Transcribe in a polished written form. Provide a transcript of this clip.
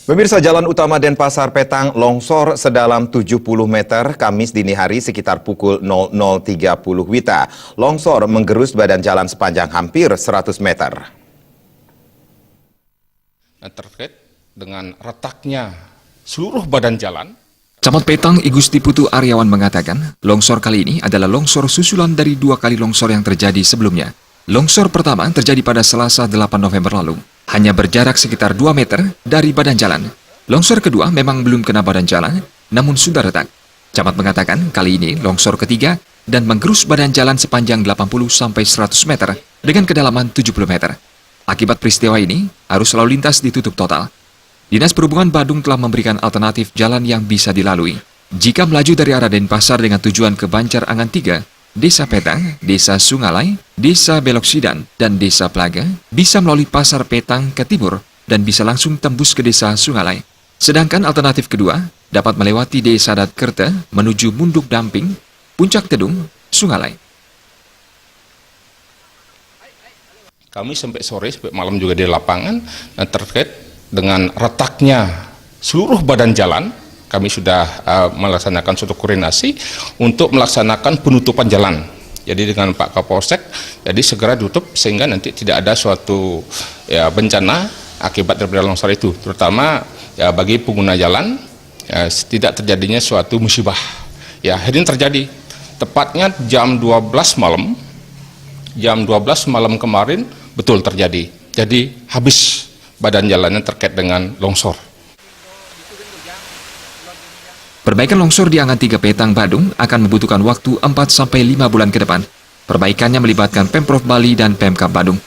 Pemirsa, jalan utama Denpasar Petang longsor sedalam 70 meter Kamis dini hari sekitar pukul 00.30 WITA. Longsor menggerus badan jalan sepanjang hampir 100 meter. Terkait dengan retaknya seluruh badan jalan, Camat Petang Igusti Putu Aryawan mengatakan, longsor kali ini adalah longsor susulan dari 2 kali longsor yang terjadi sebelumnya. Longsor pertama terjadi pada Selasa 8 November lalu, hanya berjarak sekitar 2 meter dari badan jalan. Longsor kedua memang belum kena badan jalan, namun sudah retak. Camat mengatakan kali ini longsor ketiga dan menggerus badan jalan sepanjang 80-100 meter dengan kedalaman 70 meter. Akibat peristiwa ini, arus lalu lintas ditutup total. Dinas Perhubungan Badung telah memberikan alternatif jalan yang bisa dilalui. Jika melaju dari arah Denpasar dengan tujuan ke Banjar Angan 3, Desa Petang, Desa Sungalai, Desa Beloksidan, dan Desa Plaga, bisa melalui Pasar Petang ke timur dan bisa langsung tembus ke Desa Sungalai. Sedangkan alternatif kedua dapat melewati Desa Datkerte menuju Munduk Damping, Puncak Tedung, Sungalai. kami sampai sore, sampai malam juga di lapangan, terkait dengan retaknya seluruh badan jalan, kami sudah melaksanakan suatu koordinasi untuk melaksanakan penutupan jalan. Jadi dengan Pak Kapolsek, jadi segera tutup sehingga nanti tidak ada suatu bencana akibat daripada longsor itu, terutama bagi pengguna jalan, tidak terjadinya suatu musibah. Ya, hari ini terjadi tepatnya jam 12 malam. Jam 12 malam kemarin betul terjadi. Jadi habis badan jalannya terkait dengan longsor. Perbaikan longsor di Angan 3 Petang Badung akan membutuhkan waktu 4-5 bulan ke depan. Perbaikannya melibatkan Pemprov Bali dan Pemkab Badung.